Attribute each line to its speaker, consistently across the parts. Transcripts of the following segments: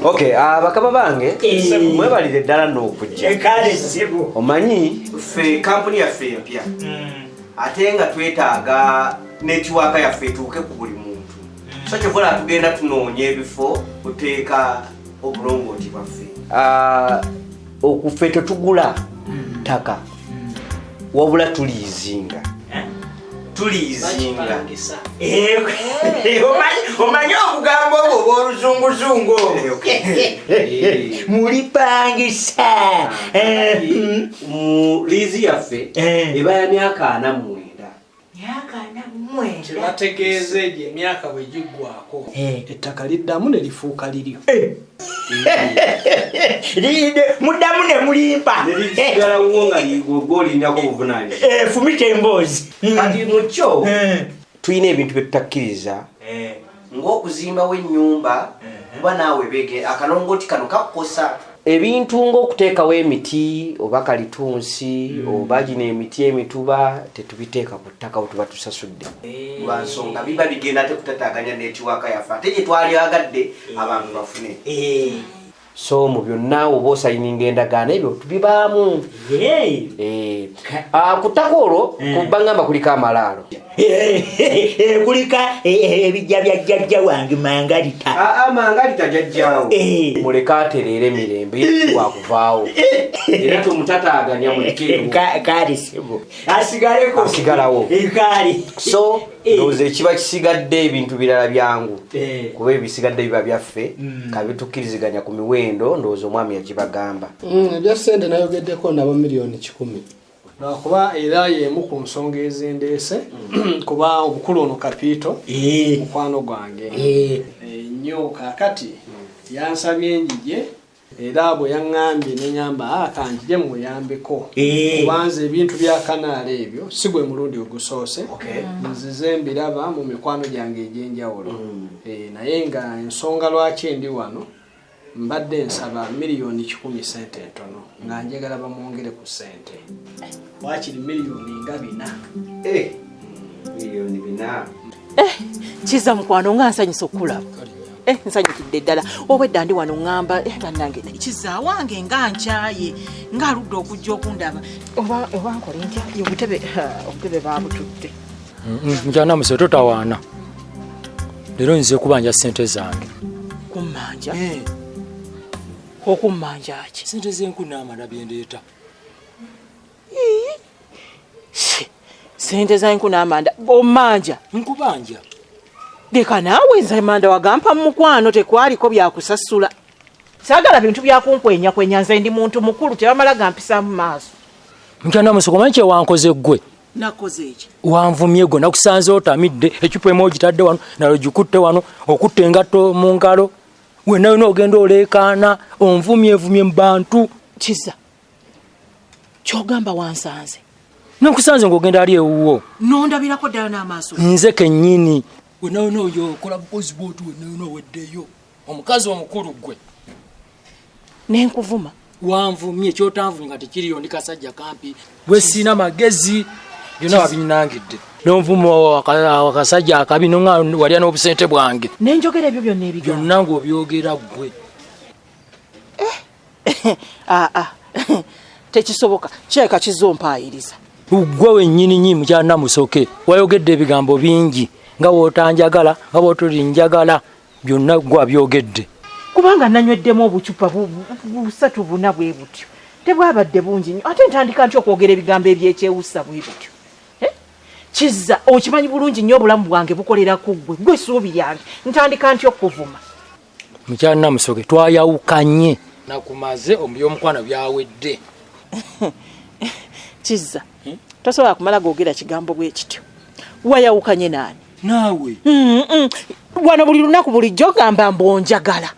Speaker 1: Okay, bakaba bange mwebalire ddala n'okujja.
Speaker 2: Kale sebo.
Speaker 1: Omanyi ffe kampuni yaffe empya. Ate nga twetaaga netiwaaka yaffe etuuke ku buli muntu. So kyokola tugenda tunoonya ebifo kuteeka obulongooti bwaffe. Okuffe tetugula ttaka. Wabula tuliizinga. Tuliizinga.
Speaker 2: Omanyi okugamba obwo oluzunguzungu. Mulipangisa.
Speaker 1: Mu liizi yaffe eba ya myaka 49.
Speaker 2: Myaka 49.
Speaker 3: Bategeeze gye emyaka bwe giggwako ettaka liddamu ne lifuuka liryo.
Speaker 2: Muddamu ne mulimpa.
Speaker 1: Nelisigala wonga ligogolinyako obuvunaanyizibwa.
Speaker 2: Fumita emboozi.
Speaker 1: Kati mu kyo tulina ebintu bye tutakkiriza ng'okuzimbawo ennyumba kuba naawe bege akalongooti kano kakukosa. Ebintu ng'okuteekawo emiti oba kalitunsi oba gino emiti emituba tetubiteeka ku ttaka we tuba tusasudde. Lwa nsonga biba bigenda tekutataaganya netiwaaka yaffe ate gye twalyagadde abantu bafune. So mu byonna oba osayininga endagaano ebyo tubibaamu. Ku ttaka olwo kubangamba kuliko amalaalo.
Speaker 2: Kulika ebijja bya jjajja wange mangalita.
Speaker 1: Mangalita jjajjaawo. Muleka atereere emirembe wakuvaawo. Era tumutataaganya mulikeewo.
Speaker 2: Kale sebo. Asigaleko.
Speaker 1: Asigalawo.
Speaker 2: Kale.
Speaker 1: So ndowooza ekiba kisigadde ebintu birala byangu. Kuba ebisigadde biba byaffe kabitukkiriziganya ku miwendo ndowooza omwami yakibagamba.
Speaker 3: Ebya ssente nayogeddeko nabo miliyoni 10. Kuba era y'emu ku nsonga ezindeese kuba obukulu ono kapiito mukwano gwange nnyo kaakati yansabye njije era bwe yaŋŋambye neŋŋamba kanjije muyambeko kubanza ebintu bya kanaala ebyo si gwe mulundi ogusoose nzize mbiraba mu mikwano gyange egy'enjawulo naye nga ensonga lwaki ndi wano mbadde nsaba miliyoni 10 sente entono nga njagala bamwongere ku sente wakiri miliyoni nga 4.
Speaker 1: Miliyoni 4.
Speaker 4: Kiza mukwano nga nsanyusa okulaba. Nsanyukidde ddala. Obwedda ndi wano ŋŋamba bannange Kiza wange nga nkyaye ng'aludde okujja okundaba. Oba nkole ntya obutebe baabutudde.
Speaker 5: Njana muse totawaana. Leero nze kubanja sente zange.
Speaker 4: Kummanja? Okummanja ki?
Speaker 5: Sente z'enkuna amala byendeeta.
Speaker 4: Sente za nkuna amanda omanja
Speaker 5: nkubanja.
Speaker 4: Leka naawe nze manda wagampa mukwano tekwaliko byakusasula. Saagala bintu byakunkwenya nze ndi muntu mukulu tebamala gampisa mu maaso.
Speaker 5: Njana muse komanyi kye wankoze ggwe?
Speaker 4: Nakoze eki?
Speaker 5: Wanvumye gwe nakusanze otamidde ekipo emu ogitadde wano nalo gikutte wano okutte engatto mu ngalo. We nawe n'ogenda oleekaana onvumye mu bantu.
Speaker 4: Kiza kyogamba wansanze.
Speaker 5: Nakusanze ng'ogenda ali ewuwo.
Speaker 4: Nondabirako ddala n'amaaso.
Speaker 5: Nze kennyini. We nawe n'oyo okola bukozi bw'otu we nawe n'oweddeyo. Omukazi omukulu gwe.
Speaker 4: Nenkuvuma.
Speaker 5: Wanvumye kyotanvumye nga tekiriyo ndi kasajja kampi. We sina magezi. Byonna wabinnangidde. N'onvuma akasajja akabi nga walya n'obusente bwange.
Speaker 4: Nenjogera ebyo byonna ebigambo.
Speaker 5: Byonna ng'obyogera ggwe.
Speaker 4: Tekisoboka kyeka kizompaayiriza.
Speaker 5: Ggwe wennyini nyi mukyana musoke wayogedde ebigambo bingi nga wootanjagala nga bwotolinjagala byonna ggwe abyogedde.
Speaker 4: Kubanga nanyweddemu obucupa busatu buna bwe butyo tebwabadde bungi nnyo ate ntandika ntya okwogera ebigambo ebyekyewusa bwe bityo. Kiza okimanyi bulungi nnyo obulamu bwange bukolera ku ggwe essuubi lyange ntandika ntya okuvuma.
Speaker 5: Mukyana musoke twayawukanye nakumaze omubyomukwana byawedde.
Speaker 4: Kiza tosobola kumala googera kigambo bwe kityo. Wayawukanye nani?
Speaker 5: Naawe.
Speaker 4: Wano buli lunaku bulijjo gamba mbonjagala.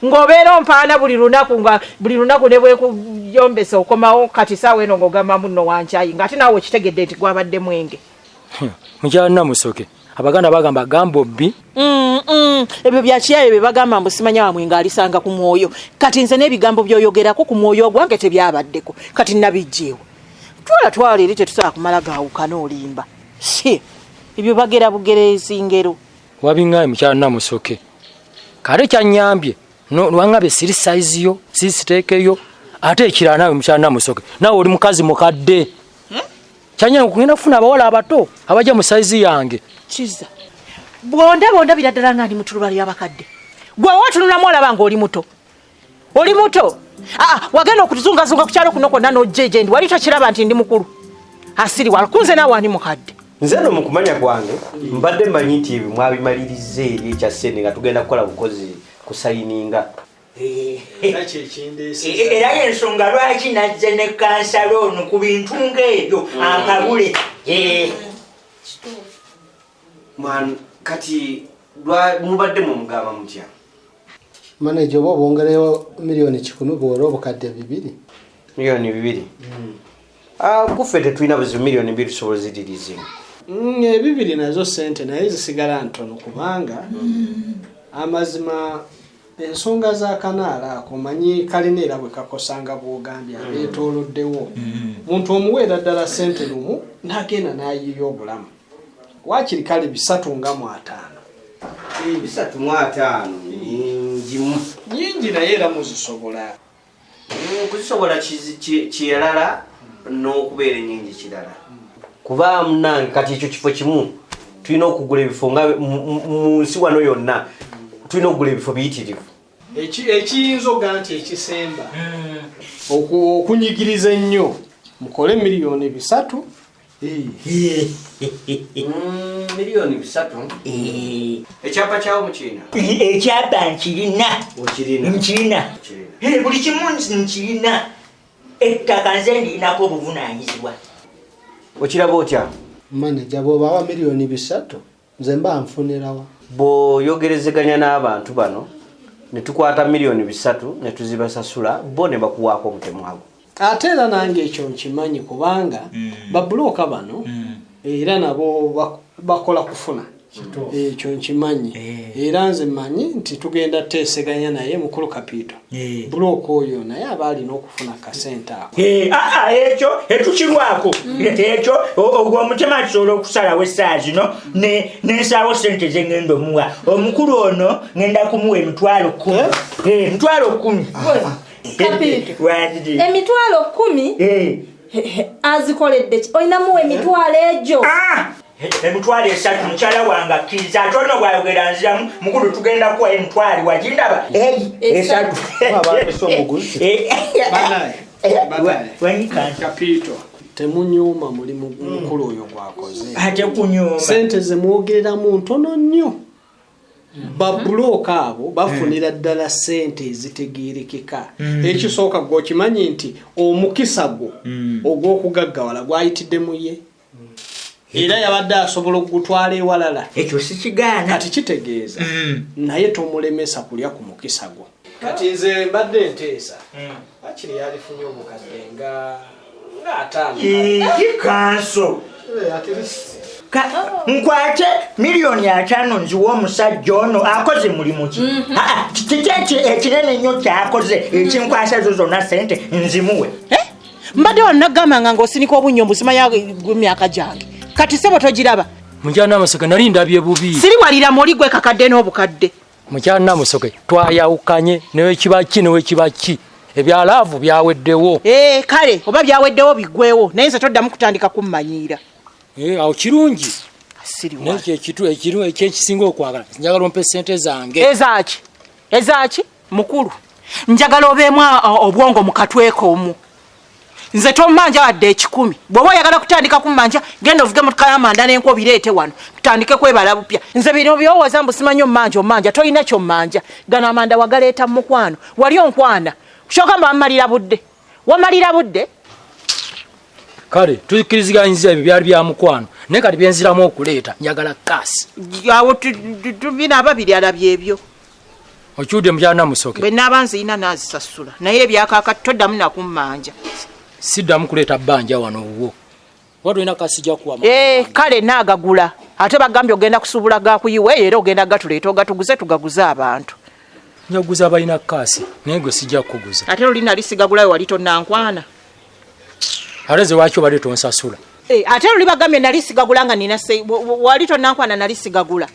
Speaker 4: Ng'obeera ompaana buli lunaku ne bwekuyombesa okomawo kati saawa eno ng'ogamba munno wankyayi ng'ate naawe kitegedde nti gwabadde mwenge.
Speaker 5: Mukyana musoke abaganda bagamba Bobi.
Speaker 4: Ebyo bya kiyaye bye bagamba mbu simanya wa mwenga alisanga ku mwoyo. Kati nze n'ebigambo by'oyogerako ku mwoyo gwange tebyabaddeko kati nabijjeewo. Twala eri tetusobola kumala gaawukana olimba. Ebyo bagera bugerezi ngero.
Speaker 5: Wabingaye mukyana musoke. Kale kyanyambye Nwangabe siri size yo, siri steeke yo. Ate ekira nawe mukyana musoke. Nawe oli mukazi mukadde. Kyanya okugenda kufuna abawala abato abaja mu size yange.
Speaker 4: Kiza. Bonda biraddala nga ndi mutuluba ly'abakadde. Gwe watunula mwala bange oli muto. Oli muto. Wagenda okutuzungazunga ku kyalo kuno kwonna n'ojjeje ndi wali tokiraba nti ndi mukulu. Asiri wakunze nawe ani mukadde.
Speaker 1: Nze no mukumanya kwange mbadde mmanyi nti ebyo mwabimaliriza eri ekya ssente nga tugenda kukola bukozi kusayininga.
Speaker 2: Era y'ensonga lwaki nazze ne kansala ono ku bintu ng'ebyo akabule.
Speaker 1: Kati mubadde mumugamba mutya?
Speaker 3: Manager oba bongereyo milioni 10 bw'ola obukadde 2.
Speaker 1: Milioni 2. Kuffe tetulina buzibu milioni 2 tusobola zidirizinga.
Speaker 3: 2 nazo sente naye zisigala ntono kubanga amazima ensonga za kanaala akumanyi kalina era bwe kakosanga bw'ogambye abeetooloddewo muntu omuweera ddala sente lumu n'agenda n'ayiya obulamu waakiri kale 3.5
Speaker 1: 3.5 nyingi
Speaker 3: naye era muzisobola
Speaker 1: kuzisobola kirala n'okubeera ennyingi kirala kuba munange kati ekyo kifo kimu tulina okugula ebifo nga mu nsi wano yonna tulina okugula ebifo biyitirivu
Speaker 3: ekiyinza oga nti ekisemba okunyigiriza ennyo mukole milioni 3.
Speaker 1: Milioni 3. Ekyapa kyawo mukiina?
Speaker 2: Ekyapa nkirina. Buli kimu nkirina. Ettaka nze ndinako obuvunaanyizibwa.
Speaker 1: Okiraba otya?
Speaker 3: Manager bw'obawa milioni 3 nze mba nfunirawa.
Speaker 1: Bw'oyogerezeganya n'abantu bano ne tukwata milioni 3 ne tuzibasasula bo ne bakuwaako omutemwago.
Speaker 3: Ate era nange ekyo nkimanyi kubanga babulooka bano era nabo bakola kufuna ekyo nkimanyi era nze mmanyi nti tugenda teeseganya naye mukulu kapito bulooka oyo naye aba alina okufuna kasente ako.
Speaker 2: Ekyo etukirwako ekyo ogwo omutima kisobola okusalawo essaawa zino n'ensaawo sente ze ngenda omuwa omukulu ono ngenda kumuwa emitwalo 10.
Speaker 6: Kapito. Emitwalo 10 azikoledde oyinamu emitwalo egyo.
Speaker 2: Emitwalo 3 mukyala wange akkiriza ate ono bwayogera nziramu mukulu tugenda kuwa emitwalo wagindaba 3.
Speaker 3: Kapito temunyuma mulimu mukulu oyo gwakoze.
Speaker 2: Ate kunyuma
Speaker 3: sente ze mwogereramu ntono nnyo. Babulooka abo bafunira ddala sente ezitegeerekeka. Ekisooka gwe okimanyi nti omukisa gwo ogw'okugaggawala gwayitiddemu ye. Era yabadde asobola okugutwala ewalala.
Speaker 2: Ekyo sikigaana.
Speaker 3: Kati kitegeeza naye tomulemesa kulya ku mukisa gwo. Kati nze mbadde nteesa akiri yalifunye obukadde nga 5.
Speaker 2: Kanso nkwate milioni 5 nziwa omusajja ono akoze mulimu ki? Kiki ekinene nnyo kyakoze ekinkwasa zo zonna sente nzimuwe.
Speaker 4: Mbadde wanagambanga ng'osinika obunyombo simanya myaka gyange kati sebo togiraba.
Speaker 5: Mukyana Namusoke nali ndabye bubi.
Speaker 4: Siri walira muli gwe kakadde n'obukadde.
Speaker 5: Mukyana Namusoke twayawukanye newekibaki ebyalaavu byaweddewo.
Speaker 4: Kale oba byaweddewo biggwewo naye nze toddamu kutandika kummanyiira.
Speaker 5: Awo kirungi.
Speaker 4: Siri wa.
Speaker 5: N'ekyo ekiru ekyekisinga okwagala njagala ompe ssente zange.
Speaker 4: Ezaki mukulu njagala obeemu obwongo mu katweko omu. Nze tommanja wadde 10. Bw'oba oyagala kutandika kummanja genda ovuge motoka y'amanda n'enko bireete wano tutandike kwebala bupya. Nze bino byowooza mbu simanyi ommanja tolina ky'ommanja. Gano amanda wagaleeta mu mukwano wali onkwana kusooka mba wamalira budde.
Speaker 5: Kale tukkiriziganyizza ebyo byali bya mukwano naye kati byenziramu okuleeta njagala kaasi.
Speaker 4: Awo binaaba biri alabye ebyo.
Speaker 5: Okyudde Mukyana Namusoke.
Speaker 4: Bwe naaba nziyina naazisasula naye ebyakaakati toddamu nakummanja.
Speaker 5: Siddamu kuleeta bbanja wano wuwo. Watu ina kasijja kuwa.
Speaker 4: Kale naagagula. Ate bagambye ogenda kusuubula gakuyiwe era ogenda gatuleeta ogatuguze tugaguze abantu.
Speaker 5: Njaguza abalina kaasi naye gwe sijja kuguza.
Speaker 4: Ate olina lisigagulayo wali tonnankwana.
Speaker 5: Aleze waki obadde tonsasula.
Speaker 4: Ate oli bagambye nali sigagula nga nina wali tonnankwana nali sigagula.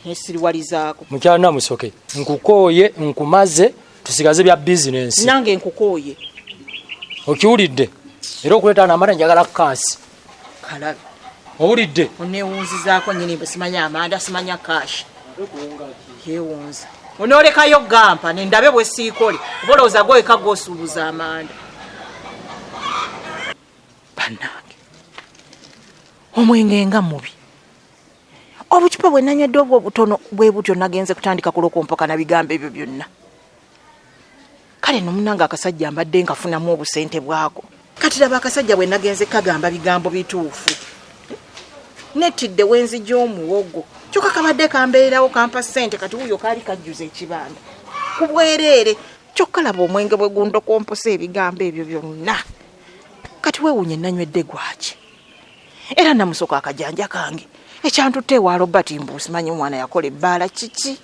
Speaker 4: nesiriwalizaako
Speaker 5: mukyana musoke nkukooye nkumaze tusigaze bya bizinensi
Speaker 4: nange nkukooye
Speaker 5: okiwulidde era okuleeta n'amata njagala kaasi
Speaker 4: kalabe
Speaker 5: owulidde
Speaker 4: onewunzizaako nyini mbe simanya amanda simanya kashi yewunza onoolekayo gampa nendabe bwe siikole oba olowooza goyeka g'osuubuza amanda bannange omwenge nga mubi obucupa bwe nanywedde obwo obutono bwe butyo nagenze kutandika kulokompoka na bigambo ebyo byonna kale nomunanga akasajja mbadde nkafunamu obusente bwako kati laba akasajja bwe nagenze kagamba bigambo bituufu netidde wenzi gy'omuwogo kyokka kabadde kambeerawo kampa ssente kati wuyo kaali kajjuza ekibanda ku bwereere kyokka laba omwenge bwe gundokomposa ebigambo ebyo byonna kati weewunye nanywedde gwaki era namusoka akajanja kange ekyantutte ewa Robert Mbuusi manyi omwana yakola ebbaala kiki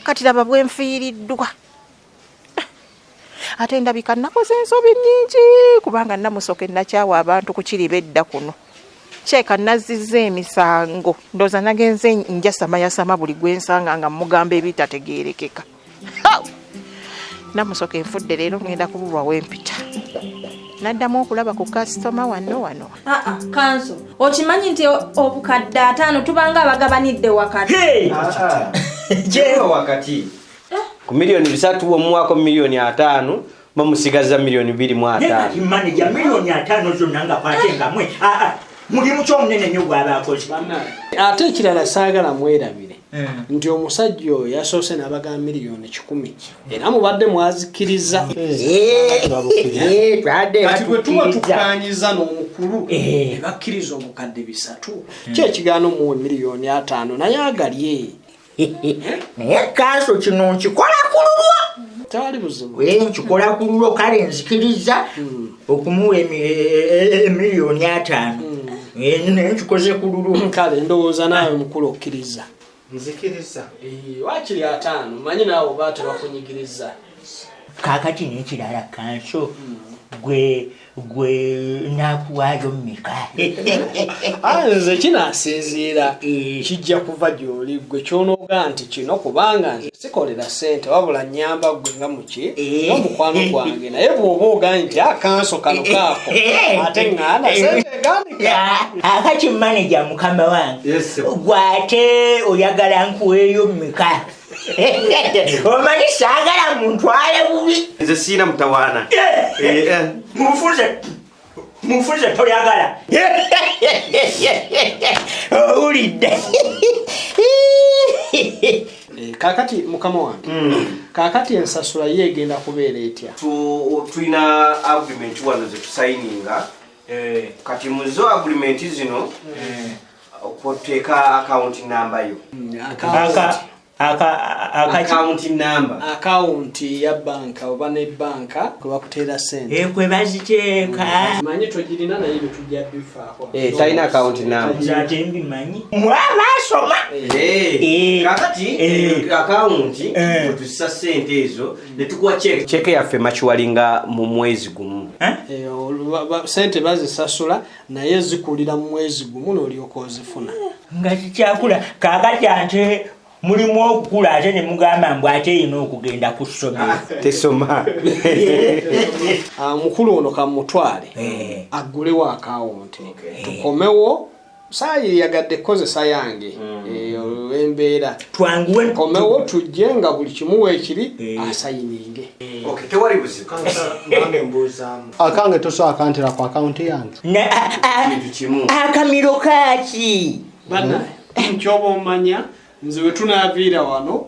Speaker 4: kati laba bwe nfiiriddwa ate ndabika nakoze ensobi nnyingi kubanga namusoke nakyawa abantu ku KIRIBEDDA kuno kyeka nazizza emisango ndooza nagenze njasamayasama buli gwensanga nga mugamba ebitategeerekeka namusoke enfudde leero ngenda kubulwa wempita naddamu okulaba ku kasitoma wano
Speaker 6: Kanzo okimanyi nti obukadde 5 tubanga abagabanidde wakati
Speaker 1: jeewa wakati ku milioni 3 omwaka milioni 5 bamusigaza milioni 2.5
Speaker 2: manager milioni 5 zonna nga kwatenga mwe mulimu ky'omunene nnyo gw'abakozi
Speaker 3: ate ekirala saagala mwerabire nti omusajja oyo yasoose n'abagamba milioni 10 era mubadde mwazikiriza kati bwe tuba tukanyiza n'omukulu ne bakkiriza obukadde 3 kyekigaano muwe milioni 5 naye agalye
Speaker 2: naye Kanzo kino nkikola kululwa
Speaker 3: tewali buzibu
Speaker 2: nkikola kululwa kale nzikiriza okumuwa emiliyoni 5 naye nkikoze kululwa
Speaker 3: kale ndowooza naawe mukulu okkiriza
Speaker 1: nzikiriza
Speaker 3: wakiri 5 manyi naawe oba tebakunyigiriza
Speaker 2: kakati n'ekirala Kanzo gwe nakuwaayo mmeka
Speaker 3: nze kinaasinziira kijja kuva gy'oli gwe kyonooga nti kino kubanga nze sikolera ssente wabula nnyamba gwe nga muki n'omukwano gwange naye bw'oba ogaanyi nti Kanzo kano kaako ate ŋŋaana ssente egandika
Speaker 2: akati manager mukama wange gwate oyagala nkuweeyo mmeka omanyi saagala muntwale bubi
Speaker 1: nze siina mutawaana
Speaker 2: mufunze toyagala owulidde
Speaker 3: kakati mukama wange kakati ensasula ye egenda kubeera etya
Speaker 1: tulina agreement wano zetusayininga kati muzo agreement zino okuteeka account number yo account number
Speaker 3: ya banka oba ne banka kwe bakuteera ssente
Speaker 2: kwe baziteeka
Speaker 3: manyi togirina naye betujja bifaako
Speaker 1: talina account number
Speaker 2: zate mbimanyi mwabasoma
Speaker 1: kakati account wetussa ssente ezo netukuwa check yaffe makiwalinga mu mwezi gumu
Speaker 3: ssente bazisasula naye zikulira mu mwezi gumu n'olyoka ozifuna
Speaker 2: nga kikyakula kakati ante mulimu okukula ate ne mugamba mbw ate yina okugenda ku ssomero
Speaker 1: tesoma
Speaker 3: mukulu ono kamutwale aggulewo akawunti tukomewo saayiri yagadde kozesa yange embeera
Speaker 2: twanguwe
Speaker 3: komewo tujje nga buli kimu weekiri asayininge
Speaker 1: tewali buzibu
Speaker 3: akange tosobola akantera ku akawunti yange
Speaker 2: akamiro kaaki
Speaker 3: nkyoba omanya nze we tunaaviira wano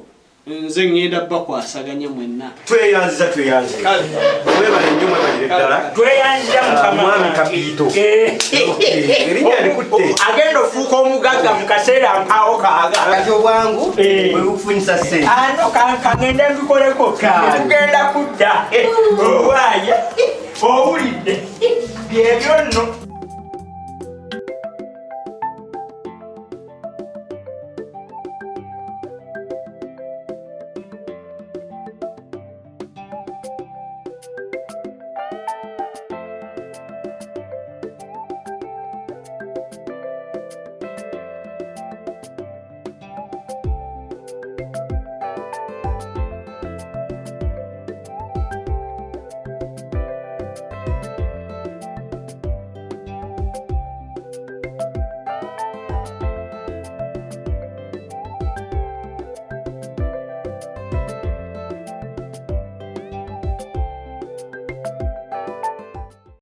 Speaker 3: nze ngenda bakwasaganya mwenna
Speaker 1: tweyanziza webale nnyo mwebalire ddala
Speaker 2: tweyanzira
Speaker 1: mwami Kapito erinnya likutte
Speaker 2: agenda ofuuka omugagga mu kaseera mpaawo kaaga
Speaker 1: kati obwangu bwe bufunyisa ssente
Speaker 2: ano kagenda mbikoleko tugenda kudda owaaye owulidde byebyo nno